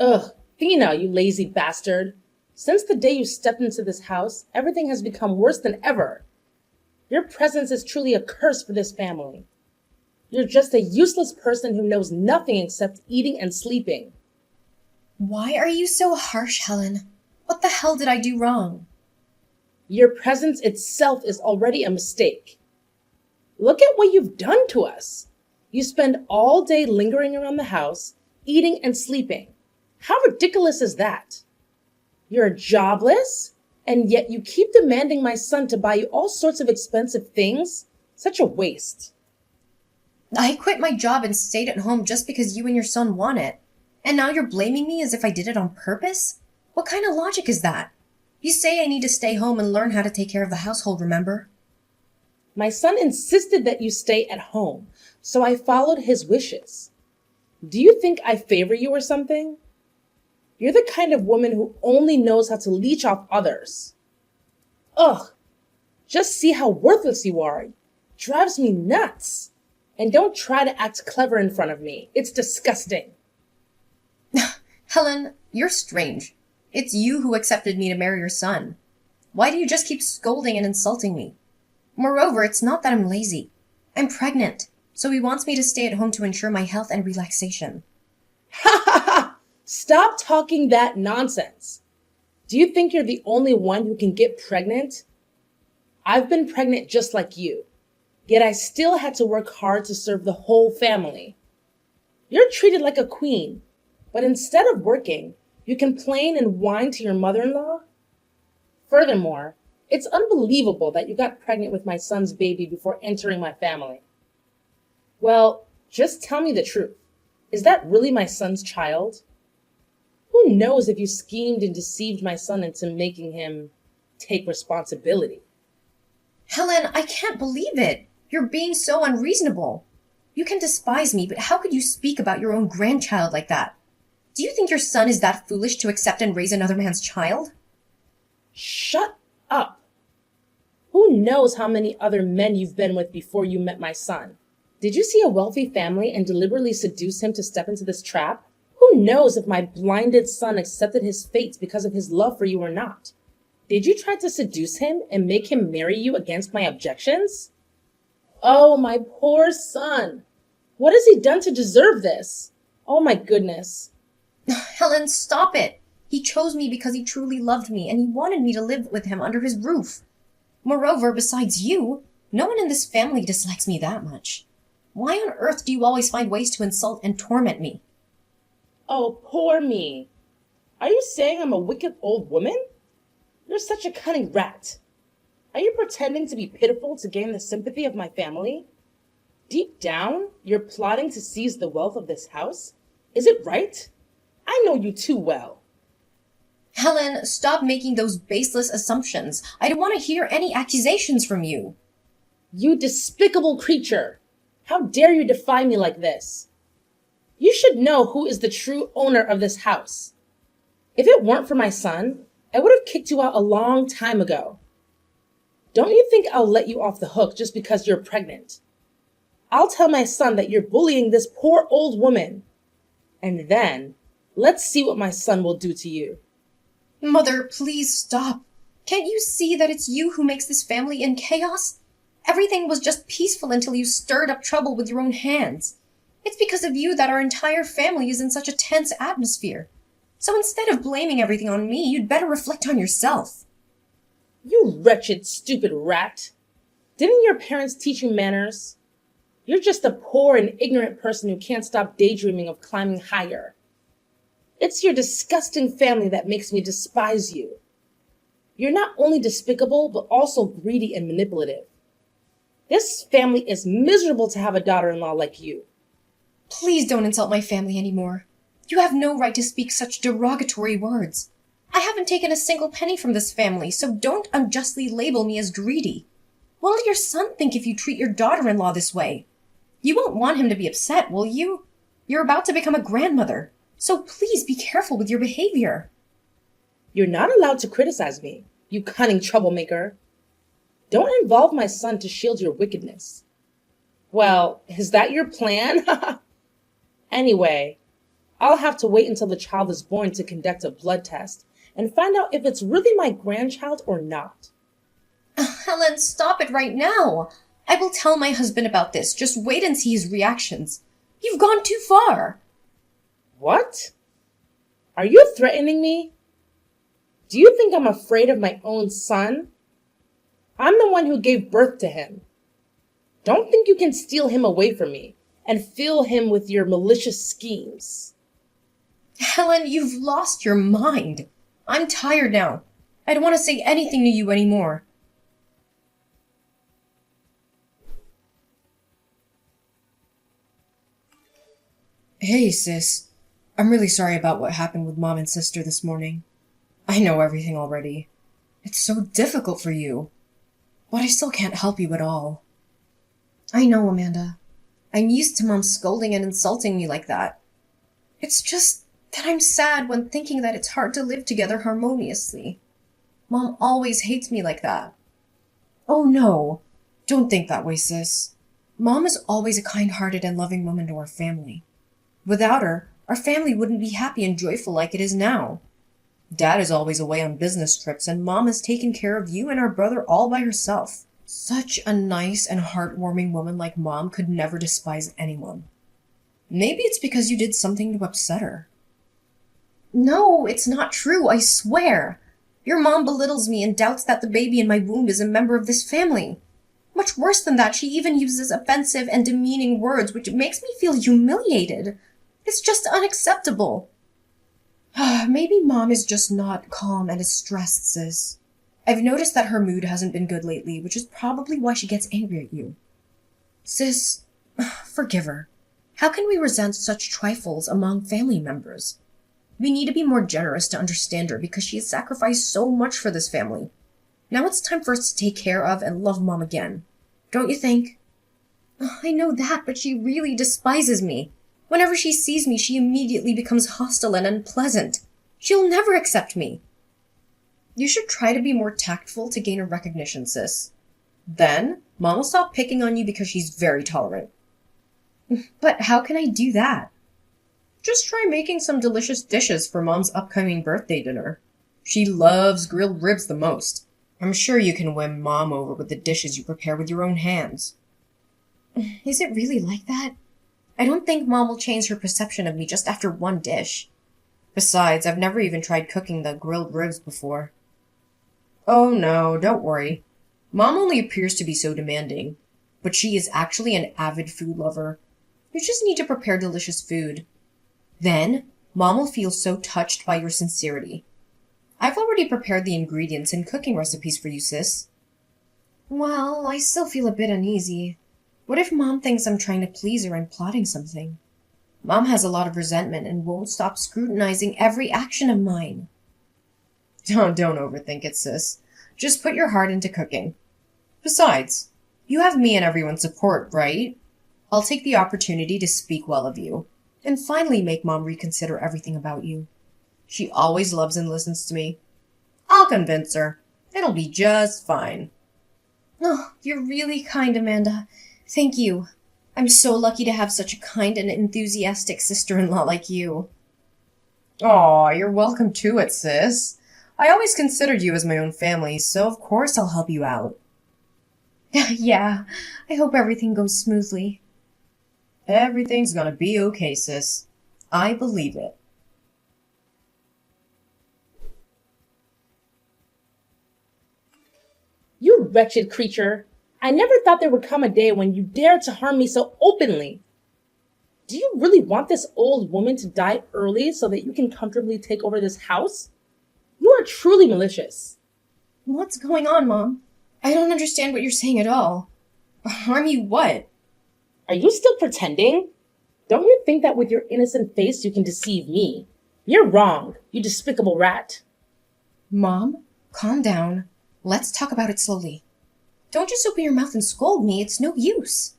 Ugh, Thina, you lazy bastard. Since the day you stepped into this house, everything has become worse than ever. Your presence is truly a curse for this family. You're just a useless person who knows nothing except eating and sleeping. Why are you so harsh, Helen? What the hell did I do wrong? Your presence itself is already a mistake. Look at what you've done to us. You spend all day lingering around the house, eating and sleeping. How ridiculous is that? You're jobless, and yet you keep demanding my son to buy you all sorts of expensive things? Such a waste. I quit my job and stayed at home just because you and your son want it. And now you're blaming me as if I did it on purpose? What kind of logic is that? You say I need to stay home and learn how to take care of the household, remember? My son insisted that you stay at home, so I followed his wishes. Do you think I favor you or something? You're the kind of woman who only knows how to leech off others. Ugh, just see how worthless you are. Drives me nuts. And don't try to act clever in front of me. It's disgusting. Helen, you're strange. It's you who accepted me to marry your son. Why do you just keep scolding and insulting me? Moreover, it's not that I'm lazy. I'm pregnant, so he wants me to stay at home to ensure my health and relaxation. Ha ha ha! Stop talking that nonsense. Do you think you're the only one who can get pregnant? I've been pregnant just like you, yet I still had to work hard to serve the whole family. You're treated like a queen, but instead of working, you complain and whine to your mother-in-law? Furthermore, it's unbelievable that you got pregnant with my son's baby before entering my family. Well, just tell me the truth. Is that really my son's child? Who knows if you schemed and deceived my son into making him take responsibility? Helen, I can't believe it. You're being so unreasonable. You can despise me, but how could you speak about your own grandchild like that? Do you think your son is that foolish to accept and raise another man's child? Shut up. Who knows how many other men you've been with before you met my son? Did you see a wealthy family and deliberately seduce him to step into this trap? Who knows if my blinded son accepted his fate because of his love for you or not? Did you try to seduce him and make him marry you against my objections? Oh, my poor son. What has he done to deserve this? Oh my goodness. Helen, stop it. He chose me because he truly loved me and he wanted me to live with him under his roof. Moreover, besides you, no one in this family dislikes me that much. Why on earth do you always find ways to insult and torment me? Oh, poor me. Are you saying I'm a wicked old woman? You're such a cunning rat. Are you pretending to be pitiful to gain the sympathy of my family? Deep down, you're plotting to seize the wealth of this house? Is it right? I know you too well. Helen, stop making those baseless assumptions. I don't want to hear any accusations from you. You despicable creature! How dare you defy me like this? You should know who is the true owner of this house. If it weren't for my son, I would have kicked you out a long time ago. Don't you think I'll let you off the hook just because you're pregnant? I'll tell my son that you're bullying this poor old woman. And then, let's see what my son will do to you. Mother, please stop. Can't you see that it's you who makes this family in chaos? Everything was just peaceful until you stirred up trouble with your own hands. It's because of you that our entire family is in such a tense atmosphere. So instead of blaming everything on me, you'd better reflect on yourself. You wretched, stupid rat. Didn't your parents teach you manners? You're just a poor and ignorant person who can't stop daydreaming of climbing higher. It's your disgusting family that makes me despise you. You're not only despicable, but also greedy and manipulative. This family is miserable to have a daughter-in-law like you. Please don't insult my family anymore. You have no right to speak such derogatory words. I haven't taken a single penny from this family, so don't unjustly label me as greedy. What will your son think if you treat your daughter-in-law this way? You won't want him to be upset, will you? You're about to become a grandmother, so please be careful with your behavior. You're not allowed to criticize me, you cunning troublemaker. Don't involve my son to shield your wickedness. Well, is that your plan? Anyway, I'll have to wait until the child is born to conduct a blood test and find out if it's really my grandchild or not. Helen, stop it right now. I will tell my husband about this. Just wait and see his reactions. You've gone too far. What? Are you threatening me? Do you think I'm afraid of my own son? I'm the one who gave birth to him. Don't think you can steal him away from me and fill him with your malicious schemes. Helen, you've lost your mind. I'm tired now. I don't want to say anything to you anymore. Hey, sis. I'm really sorry about what happened with Mom and Sister this morning. I know everything already. It's so difficult for you. But I still can't help you at all. I know, Amanda. I'm used to Mom scolding and insulting me like that. It's just that I'm sad when thinking that it's hard to live together harmoniously. Mom always hates me like that. Oh no, don't think that way, sis. Mom is always a kind-hearted and loving woman to our family. Without her, our family wouldn't be happy and joyful like it is now. Dad is always away on business trips, and Mom has taken care of you and our brother all by herself. Such a nice and heartwarming woman like Mom could never despise anyone. Maybe it's because you did something to upset her. No, it's not true, I swear. Your mom belittles me and doubts that the baby in my womb is a member of this family. Much worse than that, she even uses offensive and demeaning words, which makes me feel humiliated. It's just unacceptable. Maybe Mom is just not calm and is stressed, sis. I've noticed that her mood hasn't been good lately, which is probably why she gets angry at you. Sis, forgive her. How can we resent such trifles among family members? We need to be more generous to understand her because she has sacrificed so much for this family. Now it's time for us to take care of and love Mom again. Don't you think? I know that, but she really despises me. Whenever she sees me, she immediately becomes hostile and unpleasant. She'll never accept me. You should try to be more tactful to gain her recognition, sis. Then, Mom will stop picking on you because she's very tolerant. But how can I do that? Just try making some delicious dishes for Mom's upcoming birthday dinner. She loves grilled ribs the most. I'm sure you can win Mom over with the dishes you prepare with your own hands. Is it really like that? I don't think Mom will change her perception of me just after one dish. Besides, I've never even tried cooking the grilled ribs before. Oh no, don't worry. Mom only appears to be so demanding, but she is actually an avid food lover. You just need to prepare delicious food. Then, Mom will feel so touched by your sincerity. I've already prepared the ingredients and cooking recipes for you, sis. Well, I still feel a bit uneasy. What if Mom thinks I'm trying to please her and plotting something? Mom has a lot of resentment and won't stop scrutinizing every action of mine. Don't overthink it, sis. Just put your heart into cooking. Besides, you have me and everyone's support, right? I'll take the opportunity to speak well of you, and finally make Mom reconsider everything about you. She always loves and listens to me. I'll convince her. It'll be just fine. Oh, you're really kind, Amanda. Thank you. I'm so lucky to have such a kind and enthusiastic sister-in-law like you. Aw, you're welcome to it, sis. I always considered you as my own family, so of course I'll help you out. Yeah, I hope everything goes smoothly. Everything's gonna be okay, sis. I believe it. You wretched creature. I never thought there would come a day when you dared to harm me so openly. Do you really want this old woman to die early so that you can comfortably take over this house? You are truly malicious. What's going on, Mom? I don't understand what you're saying at all. Harm you what? Are you still pretending? Don't you think that with your innocent face you can deceive me? You're wrong, you despicable rat. Mom, calm down. Let's talk about it slowly. Don't just open your mouth and scold me. It's no use.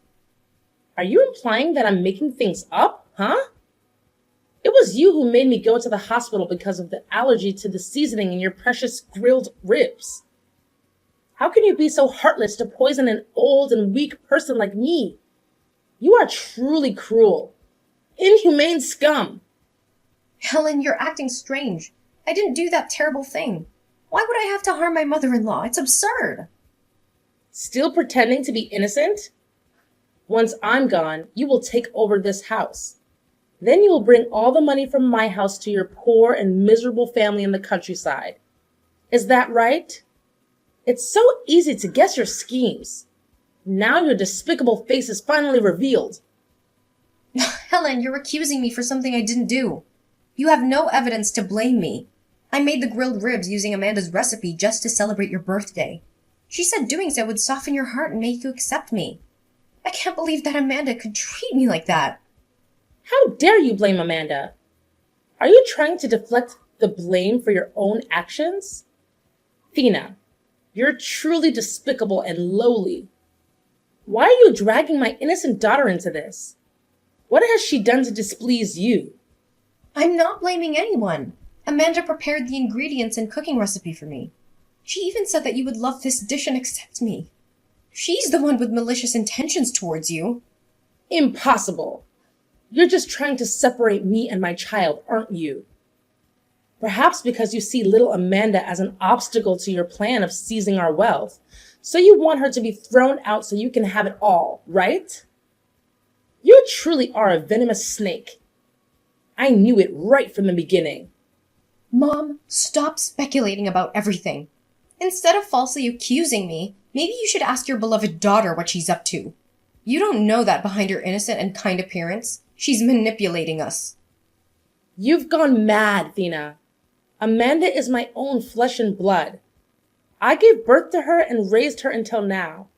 Are you implying that I'm making things up, huh? It was you who made me go to the hospital because of the allergy to the seasoning in your precious grilled ribs. How can you be so heartless to poison an old and weak person like me? You are truly cruel. Inhumane scum. Helen, you're acting strange. I didn't do that terrible thing. Why would I have to harm my mother-in-law? It's absurd. Still pretending to be innocent? Once I'm gone, you will take over this house. Then you will bring all the money from my house to your poor and miserable family in the countryside. Is that right? It's so easy to guess your schemes. Now your despicable face is finally revealed. Helen, you're accusing me for something I didn't do. You have no evidence to blame me. I made the grilled ribs using Amanda's recipe just to celebrate your birthday. She said doing so would soften your heart and make you accept me. I can't believe that Amanda could treat me like that. How dare you blame Amanda? Are you trying to deflect the blame for your own actions? Thina, you're truly despicable and lowly. Why are you dragging my innocent daughter into this? What has she done to displease you? I'm not blaming anyone. Amanda prepared the ingredients and cooking recipe for me. She even said that you would love this dish and accept me. She's the one with malicious intentions towards you. Impossible. You're just trying to separate me and my child, aren't you? Perhaps because you see little Amanda as an obstacle to your plan of seizing our wealth, so you want her to be thrown out so you can have it all, right? You truly are a venomous snake. I knew it right from the beginning. Mom, stop speculating about everything. Instead of falsely accusing me, maybe you should ask your beloved daughter what she's up to. You don't know that behind her innocent and kind appearance, she's manipulating us. You've gone mad, Thina. Amanda is my own flesh and blood. I gave birth to her and raised her until now.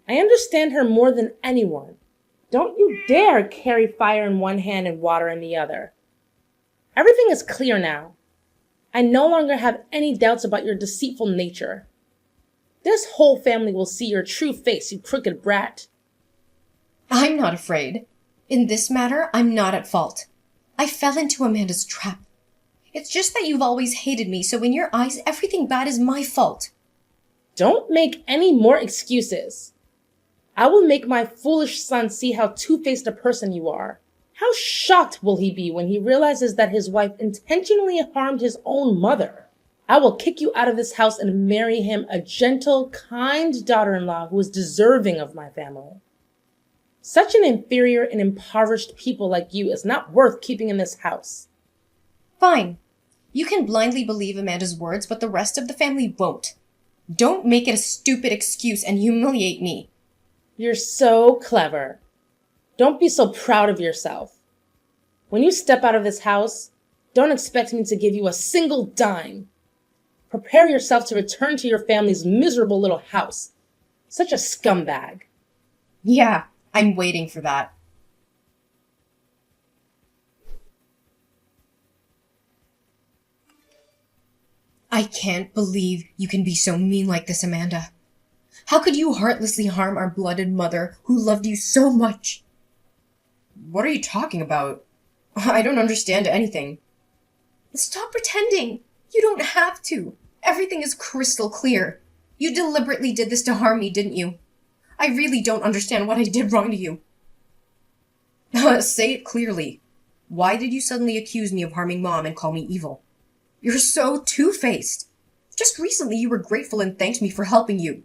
I understand her more than anyone. Don't you dare carry fire in one hand and water in the other. Everything is clear now. I no longer have any doubts about your deceitful nature. This whole family will see your true face, you crooked brat. I'm not afraid. In this matter, I'm not at fault. I fell into Amanda's trap. It's just that you've always hated me, so in your eyes, everything bad is my fault. Don't make any more excuses. I will make my foolish son see how two-faced a person you are. How shocked will he be when he realizes that his wife intentionally harmed his own mother? I will kick you out of this house and marry him a gentle, kind daughter-in-law who is deserving of my family. Such an inferior and impoverished people like you is not worth keeping in this house. Fine. You can blindly believe Amanda's words, but the rest of the family won't. Don't make it a stupid excuse and humiliate me. You're so clever. Don't be so proud of yourself. When you step out of this house, don't expect me to give you a single dime. Prepare yourself to return to your family's miserable little house. Such a scumbag. Yeah, I'm waiting for that. I can't believe you can be so mean like this, Amanda. How could you heartlessly harm our blooded mother who loved you so much? What are you talking about? I don't understand anything. Stop pretending. You don't have to. Everything is crystal clear. You deliberately did this to harm me, didn't you? I really don't understand what I did wrong to you. Say it clearly. Why did you suddenly accuse me of harming Mom and call me evil? You're so two-faced. Just recently you were grateful and thanked me for helping you.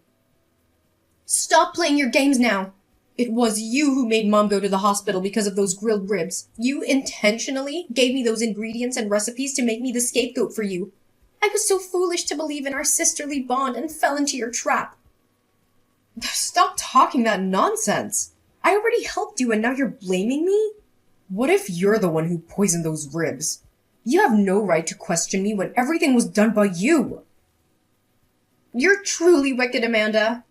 Stop playing your games now. It was you who made Mom go to the hospital because of those grilled ribs. You intentionally gave me those ingredients and recipes to make me the scapegoat for you. I was so foolish to believe in our sisterly bond and fell into your trap. Stop talking that nonsense. I already helped you and now you're blaming me? What if you're the one who poisoned those ribs? You have no right to question me when everything was done by you. You're truly wicked, Amanda.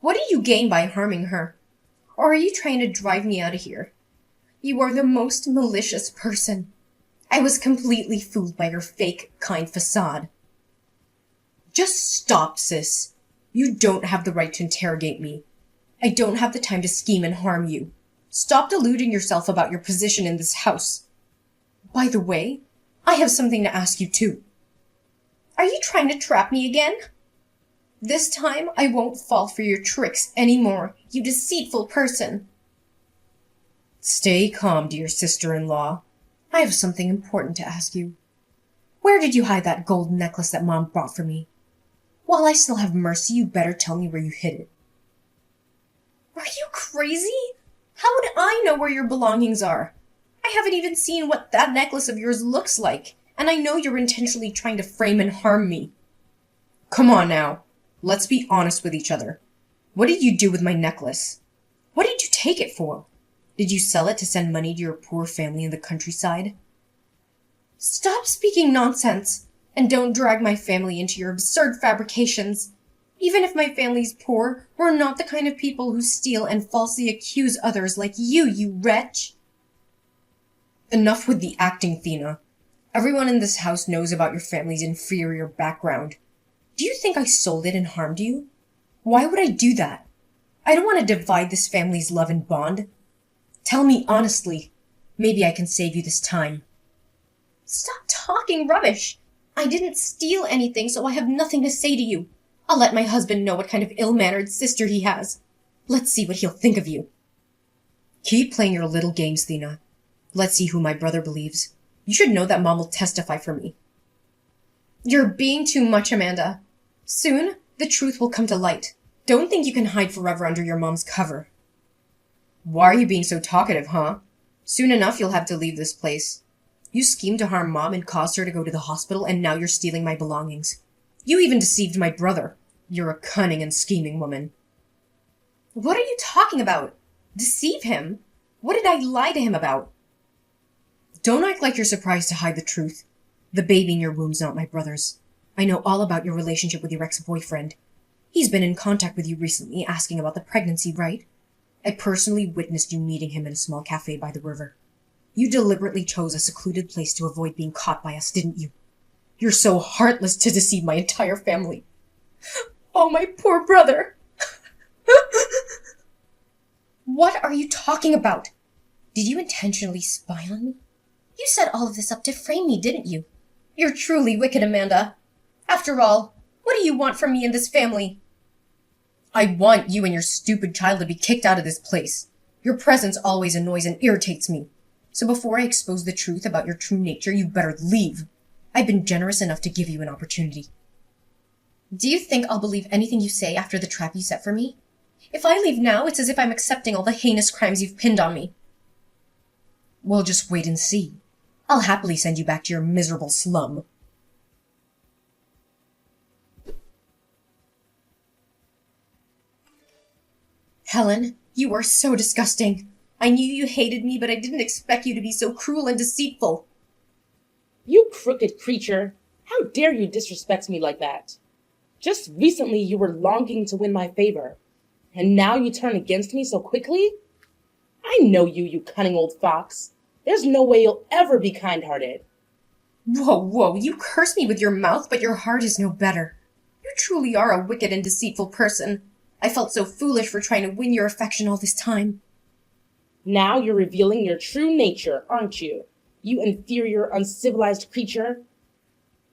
What do you gain by harming her? Or are you trying to drive me out of here? You are the most malicious person. I was completely fooled by your fake, kind facade. Just stop, sis. You don't have the right to interrogate me. I don't have the time to scheme and harm you. Stop deluding yourself about your position in this house. By the way, I have something to ask you too. Are you trying to trap me again? This time, I won't fall for your tricks anymore, you deceitful person. Stay calm, dear sister-in-law. I have something important to ask you. Where did you hide that gold necklace that Mom bought for me? While I still have mercy, you better tell me where you hid it. Are you crazy? How would I know where your belongings are? I haven't even seen what that necklace of yours looks like, and I know you're intentionally trying to frame and harm me. Come on now. Let's be honest with each other. What did you do with my necklace? What did you take it for? Did you sell it to send money to your poor family in the countryside? Stop speaking nonsense, and don't drag my family into your absurd fabrications. Even if my family's poor, we're not the kind of people who steal and falsely accuse others like you wretch. Enough with the acting, Thena. Everyone in this house knows about your family's inferior background. Do you think I sold it and harmed you? Why would I do that? I don't want to divide this family's love and bond. Tell me honestly. Maybe I can save you this time. Stop talking rubbish. I didn't steal anything, so I have nothing to say to you. I'll let my husband know what kind of ill-mannered sister he has. Let's see what he'll think of you. Keep playing your little games, Thena. Let's see who my brother believes. You should know that Mom will testify for me. You're being too much, Amanda. Soon, the truth will come to light. Don't think you can hide forever under your mom's cover. Why are you being so talkative, huh? Soon enough, you'll have to leave this place. You schemed to harm Mom and caused her to go to the hospital, and now you're stealing my belongings. You even deceived my brother. You're a cunning and scheming woman. What are you talking about? Deceive him? What did I lie to him about? Don't act like you're surprised to hide the truth. The baby in your womb's not my brother's. I know all about your relationship with your ex-boyfriend. He's been in contact with you recently, asking about the pregnancy, right? I personally witnessed you meeting him in a small cafe by the river. You deliberately chose a secluded place to avoid being caught by us, didn't you? You're so heartless to deceive my entire family. Oh, my poor brother. What are you talking about? Did you intentionally spy on me? You set all of this up to frame me, didn't you? You're truly wicked, Amanda. After all, what do you want from me and this family? I want you and your stupid child to be kicked out of this place. Your presence always annoys and irritates me. So before I expose the truth about your true nature, you better leave. I've been generous enough to give you an opportunity. Do you think I'll believe anything you say after the trap you set for me? If I leave now, it's as if I'm accepting all the heinous crimes you've pinned on me. Well, just wait and see. I'll happily send you back to your miserable slum. Helen, you are so disgusting. I knew you hated me, but I didn't expect you to be so cruel and deceitful. You crooked creature! How dare you disrespect me like that? Just recently you were longing to win my favor, and now you turn against me so quickly? I know you, you cunning old fox. There's no way you'll ever be kind-hearted. Whoa, you curse me with your mouth, but your heart is no better. You truly are a wicked and deceitful person. I felt so foolish for trying to win your affection all this time. Now you're revealing your true nature, aren't you? You inferior, uncivilized creature.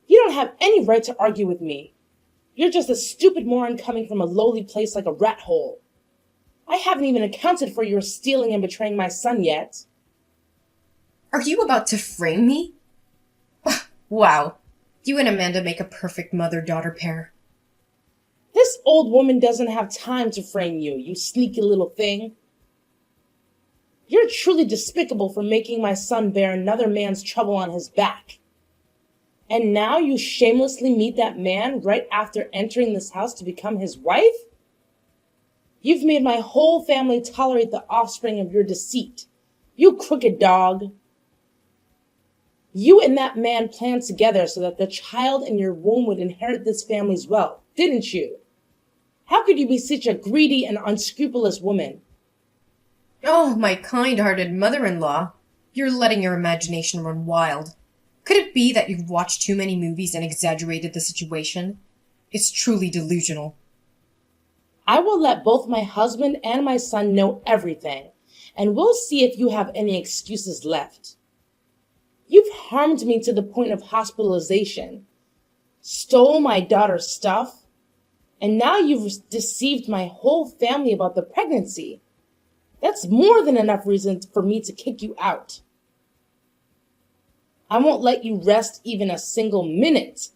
You don't have any right to argue with me. You're just a stupid moron coming from a lowly place like a rat hole. I haven't even accounted for your stealing and betraying my son yet. Are you about to frame me? Wow. You and Amanda make a perfect mother-daughter pair. This old woman doesn't have time to frame you, you sneaky little thing. You're truly despicable for making my son bear another man's trouble on his back. And now you shamelessly meet that man right after entering this house to become his wife? You've made my whole family tolerate the offspring of your deceit. You crooked dog. You and that man planned together so that the child in your womb would inherit this family's wealth, didn't you? How could you be such a greedy and unscrupulous woman? Oh, my kind-hearted mother-in-law. You're letting your imagination run wild. Could it be that you've watched too many movies and exaggerated the situation? It's truly delusional. I will let both my husband and my son know everything, and we'll see if you have any excuses left. You've harmed me to the point of hospitalization, stole my daughter's stuff, and now you've deceived my whole family about the pregnancy. That's more than enough reason for me to kick you out. I won't let you rest even a single minute.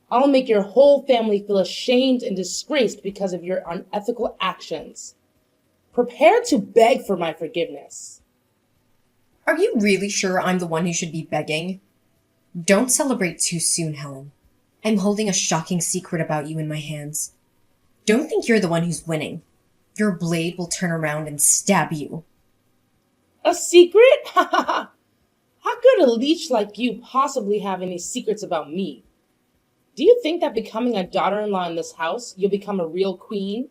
I'll make your whole family feel ashamed and disgraced because of your unethical actions. Prepare to beg for my forgiveness. Are you really sure I'm the one who should be begging? Don't celebrate too soon, Helen. I'm holding a shocking secret about you in my hands. Don't think you're the one who's winning. Your blade will turn around and stab you. A secret? How could a leech like you possibly have any secrets about me? Do you think that becoming a daughter-in-law in this house, you'll become a real queen?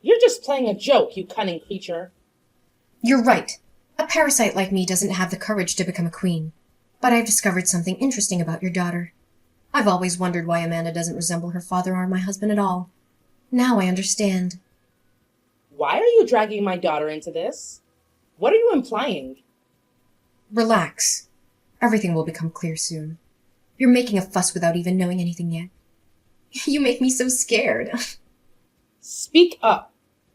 You're just playing a joke, you cunning creature. You're right. A parasite like me doesn't have the courage to become a queen. But I've discovered something interesting about your daughter. I've always wondered why Amanda doesn't resemble her father or my husband at all. Now I understand. Why are you dragging my daughter into this? What are you implying? Relax. Everything will become clear soon. You're making a fuss without even knowing anything yet. You make me so scared. Speak up.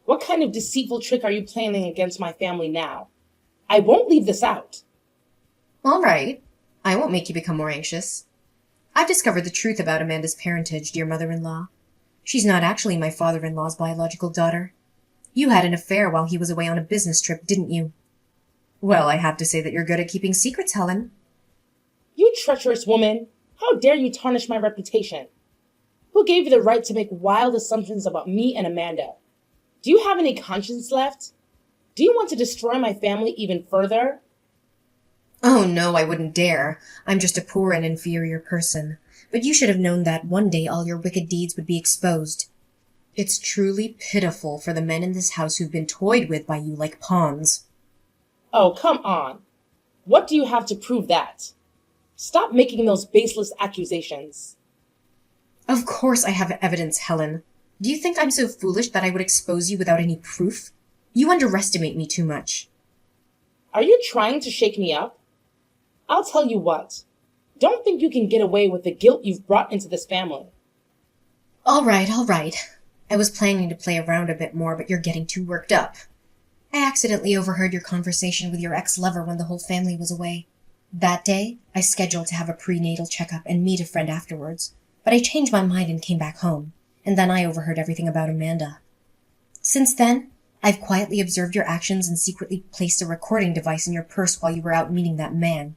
What kind of deceitful trick are you planning against my family now? I won't leave this out. All right. I won't make you become more anxious. I've discovered the truth about Amanda's parentage, dear mother-in-law. She's not actually my father-in-law's biological daughter. You had an affair while he was away on a business trip, didn't you? Well, I have to say that you're good at keeping secrets, Helen. You treacherous woman! How dare you tarnish my reputation? Who gave you the right to make wild assumptions about me and Amanda? Do you have any conscience left? Do you want to destroy my family even further? Oh, no, I wouldn't dare. I'm just a poor and inferior person. But you should have known that one day all your wicked deeds would be exposed. It's truly pitiful for the men in this house who've been toyed with by you like pawns. Oh, come on. What do you have to prove that? Stop making those baseless accusations. Of course I have evidence, Helen. Do you think I'm so foolish that I would expose you without any proof? You underestimate me too much. Are you trying to shake me up? I'll tell you what. Don't think you can get away with the guilt you've brought into this family. All right. I was planning to play around a bit more, but you're getting too worked up. I accidentally overheard your conversation with your ex-lover when the whole family was away. That day, I scheduled to have a prenatal checkup and meet a friend afterwards, but I changed my mind and came back home, and then I overheard everything about Amanda. Since then, I've quietly observed your actions and secretly placed a recording device in your purse while you were out meeting that man.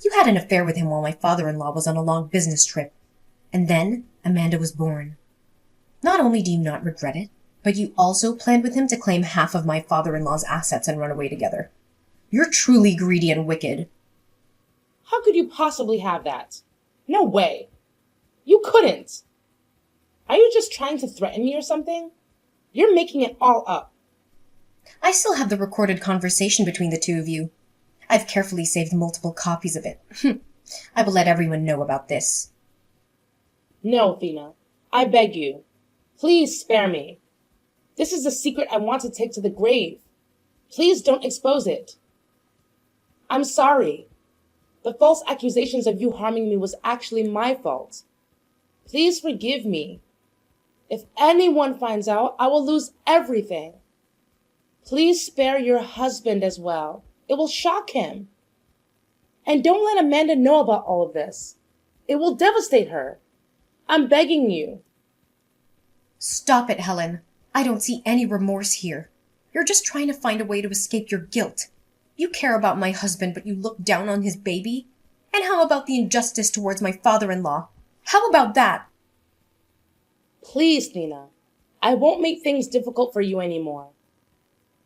You had an affair with him while my father-in-law was on a long business trip, and then Amanda was born. Not only do you not regret it, but you also planned with him to claim half of my father-in-law's assets and run away together. You're truly greedy and wicked. How could you possibly have that? No way. You couldn't. Are you just trying to threaten me or something? You're making it all up. I still have the recorded conversation between the two of you. I've carefully saved multiple copies of it. I will let everyone know about this. No, Athena. I beg you. Please spare me. This is a secret I want to take to the grave. Please don't expose it. I'm sorry. The false accusations of you harming me was actually my fault. Please forgive me. If anyone finds out, I will lose everything. Please spare your husband as well. It will shock him. And don't let Amanda know about all of this. It will devastate her. I'm begging you. Stop it, Helen. I don't see any remorse here. You're just trying to find a way to escape your guilt. You care about my husband, but you look down on his baby? And how about the injustice towards my father-in-law? How about that? Please, Nina. I won't make things difficult for you anymore.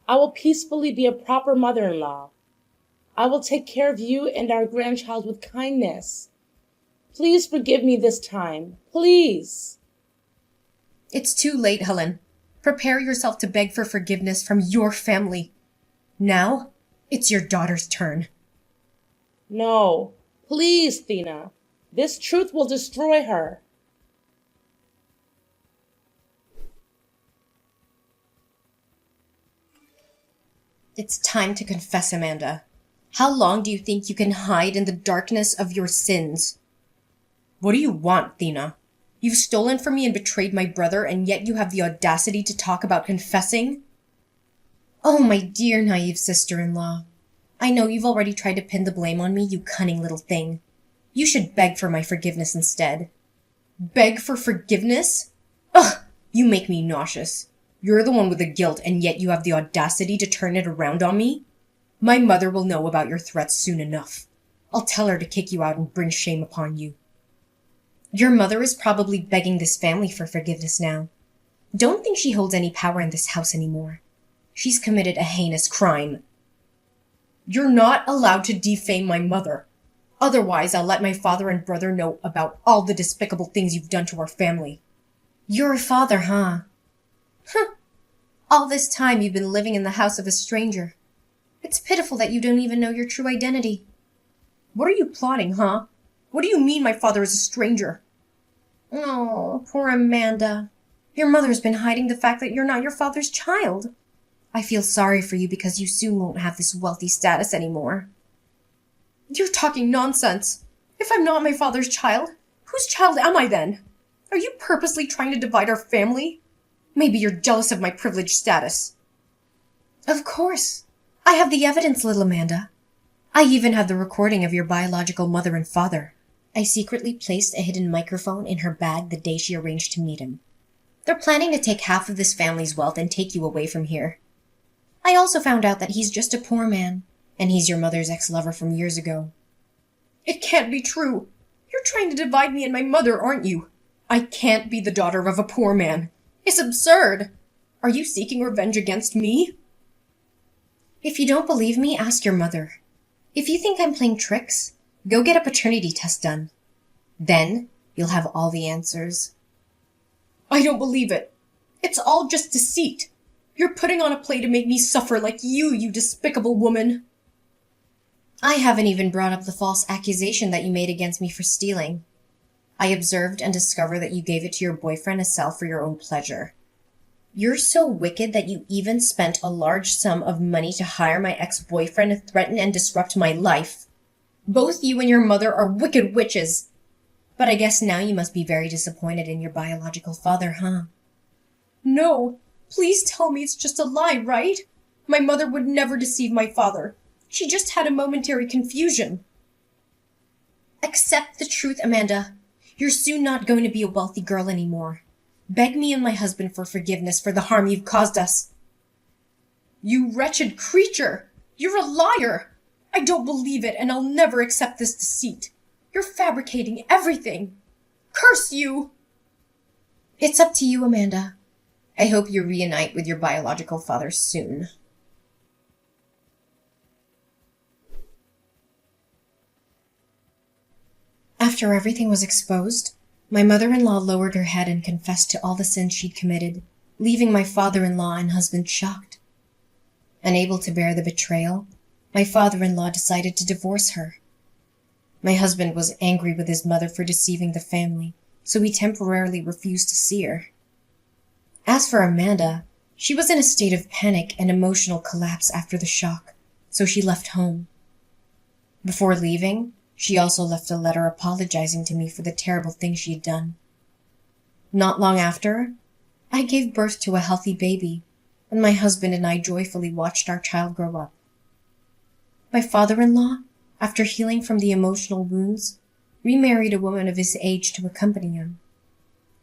I will peacefully be a proper mother-in-law. I will take care of you and our grandchild with kindness. Please forgive me this time. Please. It's too late, Helen. Prepare yourself to beg for forgiveness from your family. Now, it's your daughter's turn. No. Please, Thina. This truth will destroy her. It's time to confess, Amanda. How long do you think you can hide in the darkness of your sins? What do you want, Thina? You've stolen from me and betrayed my brother, and yet you have the audacity to talk about confessing? Oh, my dear naive sister-in-law. I know you've already tried to pin the blame on me, you cunning little thing. You should beg for my forgiveness instead. Beg for forgiveness? Ugh! You make me nauseous. You're the one with the guilt, and yet you have the audacity to turn it around on me? My mother will know about your threats soon enough. I'll tell her to kick you out and bring shame upon you. Your mother is probably begging this family for forgiveness now. Don't think she holds any power in this house anymore. She's committed a heinous crime. You're not allowed to defame my mother. Otherwise, I'll let my father and brother know about all the despicable things you've done to our family. You're a father, huh? Huh. All this time you've been living in the house of a stranger. It's pitiful that you don't even know your true identity. What are you plotting, huh? What do you mean my father is a stranger? Oh, poor Amanda. Your mother's been hiding the fact that you're not your father's child. I feel sorry for you because you soon won't have this wealthy status anymore. You're talking nonsense. If I'm not my father's child, whose child am I then? Are you purposely trying to divide our family? Maybe you're jealous of my privileged status. Of course. I have the evidence, little Amanda. I even have the recording of your biological mother and father. I secretly placed a hidden microphone in her bag the day she arranged to meet him. They're planning to take half of this family's wealth and take you away from here. I also found out that he's just a poor man, and he's your mother's ex-lover from years ago. It can't be true. You're trying to divide me and my mother, aren't you? I can't be the daughter of a poor man. It's absurd. Are you seeking revenge against me? If you don't believe me, ask your mother. If you think I'm playing tricks, go get a paternity test done. Then you'll have all the answers. I don't believe it. It's all just deceit. You're putting on a play to make me suffer like you despicable woman. I haven't even brought up the false accusation that you made against me for stealing. I observed and discovered that you gave it to your boyfriend to sell for your own pleasure. You're so wicked that you even spent a large sum of money to hire my ex-boyfriend to threaten and disrupt my life. Both you and your mother are wicked witches. But I guess now you must be very disappointed in your biological father, huh? No, please tell me it's just a lie, right? My mother would never deceive my father. She just had a momentary confusion. Accept the truth, Amanda. You're soon not going to be a wealthy girl anymore. Beg me and my husband for forgiveness for the harm you've caused us. You wretched creature! You're a liar! I don't believe it, and I'll never accept this deceit. You're fabricating everything. Curse you! It's up to you, Amanda. I hope you reunite with your biological father soon. After everything was exposed, my mother-in-law lowered her head and confessed to all the sins she'd committed, leaving my father-in-law and husband shocked. Unable to bear the betrayal, my father-in-law decided to divorce her. My husband was angry with his mother for deceiving the family, so he temporarily refused to see her. As for Amanda, she was in a state of panic and emotional collapse after the shock, so she left home. Before leaving, she also left a letter apologizing to me for the terrible things she had done. Not long after, I gave birth to a healthy baby, and my husband and I joyfully watched our child grow up. My father-in-law, after healing from the emotional wounds, remarried a woman of his age to accompany him.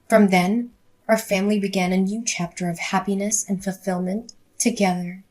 From then, our family began a new chapter of happiness and fulfillment together.